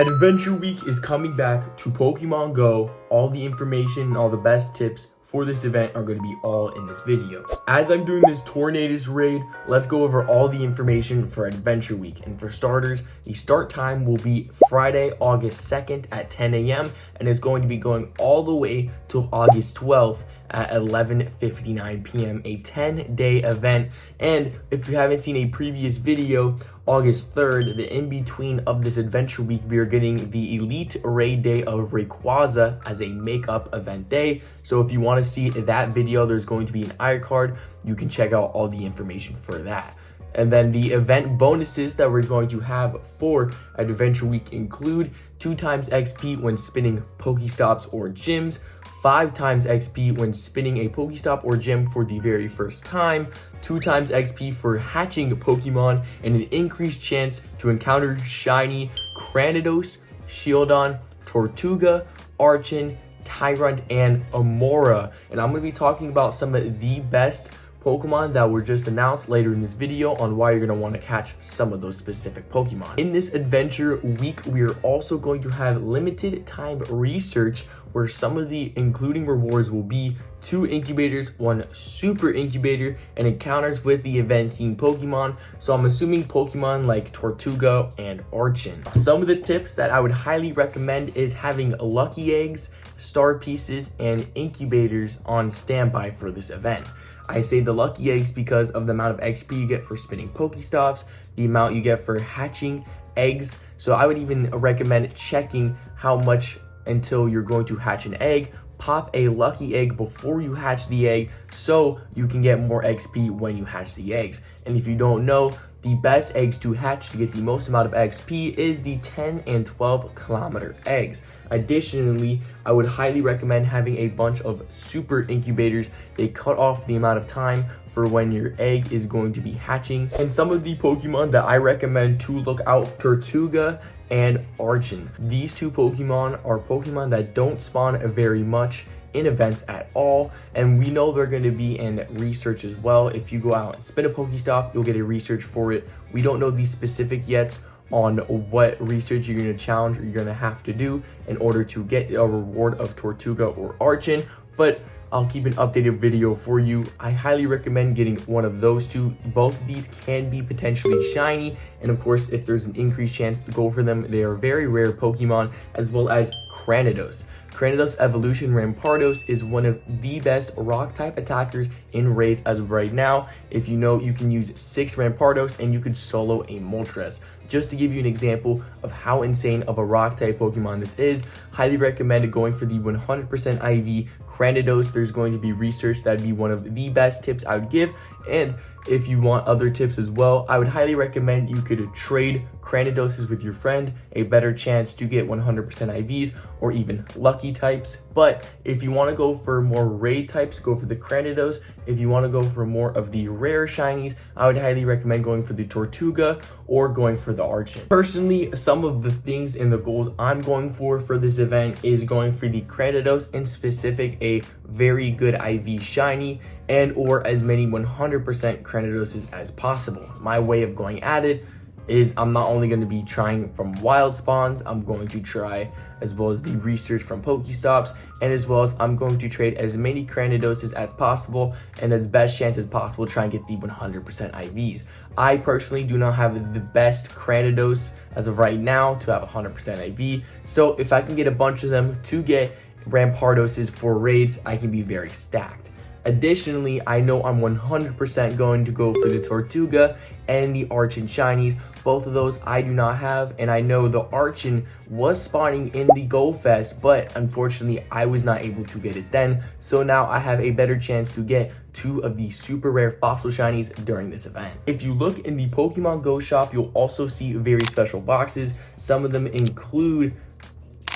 Adventure Week is coming back to Pokemon Go. All the information and all the best tips for this event are going to be all in this video. As I'm doing this Tornadus raid, let's go over all the information for Adventure Week. And for starters, the start time will be Friday, August 2nd at 10 a.m. and it's going to be going all the way till August 12th at 11:59 p.m. a 10-day event. And if you haven't seen a previous video, August 3rd, the in-between of this Adventure Week, we are getting the Elite Raid Day of Rayquaza as a makeup event day. So if you want to see that video, there's going to be an iCard. You can check out all the information for that. And then the event bonuses that we're going to have for Adventure Week include 2x XP when spinning Pokestops or gyms, 5x XP when spinning a Pokestop or gym for the very first time, 2x XP for hatching Pokemon, and an increased chance to encounter shiny Cranidos, Shieldon, Tortuga, Archon, Tyrant, and Amora. And I'm going to be talking about some of the best Pokemon that were just announced later in this video on why you're going to want to catch some of those specific Pokemon. In this Adventure Week, we are also going to have limited time research where some of the including rewards will be 2 incubators, 1 super incubator, and encounters with the event team Pokemon. So I'm assuming Pokemon like Tortuga and Archon. Some of the tips that I would highly recommend is having lucky eggs, star pieces, and incubators on standby for this event. I say the lucky eggs because of the amount of XP you get for spinning Pokestops, the amount you get for hatching eggs. So I would even recommend checking how much until you're going to hatch an egg. Pop a lucky egg before you hatch the egg so you can get more XP when you hatch the eggs. And if you don't know, the best eggs to hatch to get the most amount of XP is the 10 and 12 kilometer eggs. Additionally, I would highly recommend having a bunch of super incubators. They cut off the amount of time for when your egg is going to be hatching. And some of the Pokemon that I recommend to look out for: Tortuga and Archon. These 2 Pokemon are Pokemon that don't spawn very much in events at all, and we know they're going to be in research as well. If you go out and spin a Pokestop, you'll get a research for it. We don't know the specific yet on what research you're going to challenge or you're going to have to do in order to get a reward of Tortuga or Archon, but I'll keep an updated video for you. I highly recommend getting one of those 2. Both of these can be potentially shiny, and of course, if there's an increased chance to go for them, they are very rare Pokemon, as well as Cranidos. Cranidos Evolution Rampardos is one of the best rock type attackers in raids as of right now. If you know, you can use 6 Rampardos and you could solo a Moltres. Just to give you an example of how insane of a rock type Pokemon this is, highly recommend going for the 100% IV Cranidos. There's going to be research. That'd be one of the best tips I would give. And if you want other tips as well, I would highly recommend you could trade Cranidoses with your friend, a better chance to get 100% IVs or even lucky types. But if you want to go for more raid types, go for the Cranidos. If you want to go for more of the rare shinies, I would highly recommend going for the Tortuga or going for the Archon. Personally, some of the things and the goals I'm going for this event is going for the Cranidos, in specific a very good IV shiny and or as many 100% Cranidoses as possible. My way of going at it is I'm not only going to be trying from wild spawns, I'm going to try as well as the research from Pokestops, and as well as I'm going to trade as many Cranidoses as possible and as best chance as possible try and get the 100% IVs. I personally do not have the best Cranidos as of right now to have 100% IV, so if I can get a bunch of them to get Rampardoses for raids, I can be very stacked. Additionally, I know I'm 100% going to go for the Tortuga and the Archon shinies. Both of those I do not have, and I know the Archon was spawning in the Go Fest, but unfortunately I was not able to get it then. So now I have a better chance to get 2 of the super rare fossil shinies during this event. If you look in the Pokemon Go shop, you'll also see very special boxes. Some of them include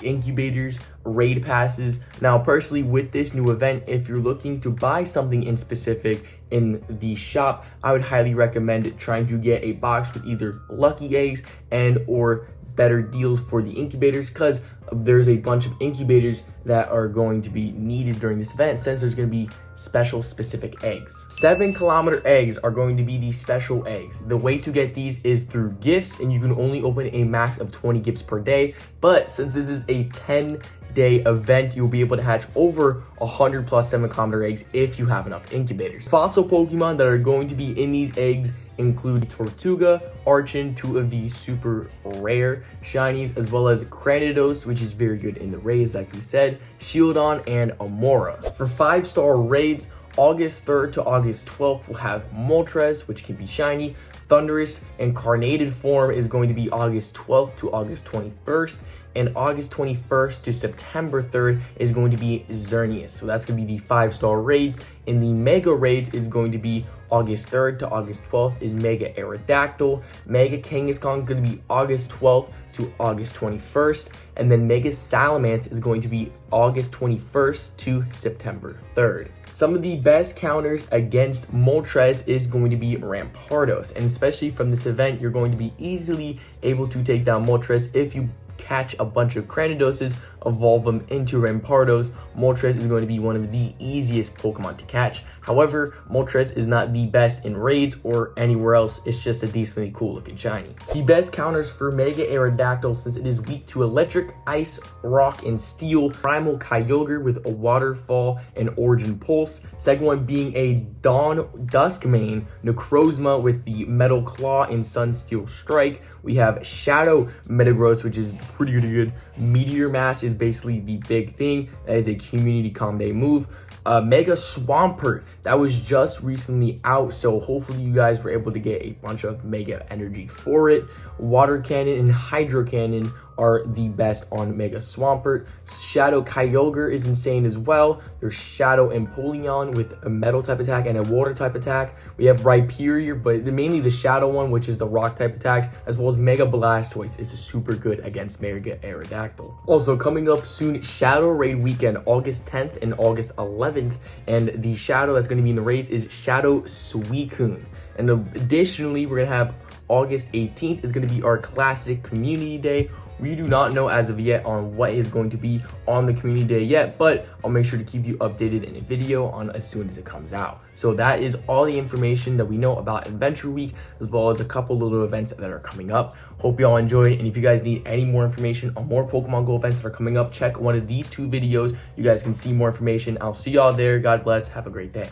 incubators, raid passes. Now, personally, with this new event, if you're looking to buy something in specific in the shop, I would highly recommend trying to get a box with either lucky eggs and or better deals for the incubators, because there's a bunch of incubators that are going to be needed during this event, since there's going to be special specific eggs. 7-kilometer eggs are going to be the special eggs. The way to get these is through gifts, and you can only open a max of 20 gifts per day. But since this is a 10-day event, you'll be able to hatch over 100 plus 7-kilometer eggs if you have enough incubators. Fossil Pokemon that are going to be in these eggs include Tortuga, Archon, 2 of the super rare shinies, as well as Cranidos, which is very good in the raids, like we said, Shieldon, and Amora. For 5-star raids, August 3rd to August 12th, we'll have Moltres, which can be shiny. Thundurus incarnated form is going to be August 12th to August 21st. And August 21st to September 3rd is going to be Xerneas. So that's going to be the 5-star raids. And the Mega raids is going to be August 3rd to August 12th is Mega Aerodactyl. Mega Kangaskhan is going to be August 12th to August 21st. And then Mega Salamence is going to be August 21st to September 3rd. Some of the best counters against Moltres is going to be Rampardos. And especially from this event, you're going to be easily able to take down Moltres if you catch a bunch of Cranidoses, evolve them into Rampardos. Moltres is going to be one of the easiest Pokemon to catch. However, Moltres is not the best in raids or anywhere else. It's just a decently cool looking shiny. The best counters for Mega Aerodactyl, since it is weak to Electric, Ice, Rock, and Steel. Primal Kyogre with a Waterfall and Origin Pulse. Second one being a Dawn Duskmane Necrozma with the Metal Claw and Sunsteel Strike. We have Shadow Metagross, which is pretty good. Meteor Mash is basically the big thing. That is a community combo move. Mega Swampert, that was just recently out, so hopefully you guys were able to get a bunch of Mega Energy for it. Water Cannon and Hydro Cannon are the best on Mega Swampert. Shadow Kyogre is insane as well. There's Shadow Empoleon with a metal type attack and a water type attack. We have Rhyperior, but mainly the Shadow one, which is the rock type attacks, as well as Mega Blastoise is super good against Mega Aerodactyl. Also coming up soon, Shadow Raid Weekend, August 10th and August 11th, and the Shadow that's going to be in the raids is Shadow Suicune. And additionally, we're going to have August 18th is going to be our classic community day. We do not know as of yet on what is going to be on the community day yet, but I'll make sure to keep you updated in a video on as soon as it comes out. So that is all the information that we know about Adventure Week, as well as a couple little events that are coming up. Hope you all enjoyed, and if you guys need any more information on more Pokemon Go events that are coming up, check one of these 2 videos. You guys can see more information. I'll see y'all there. God bless. Have a great day.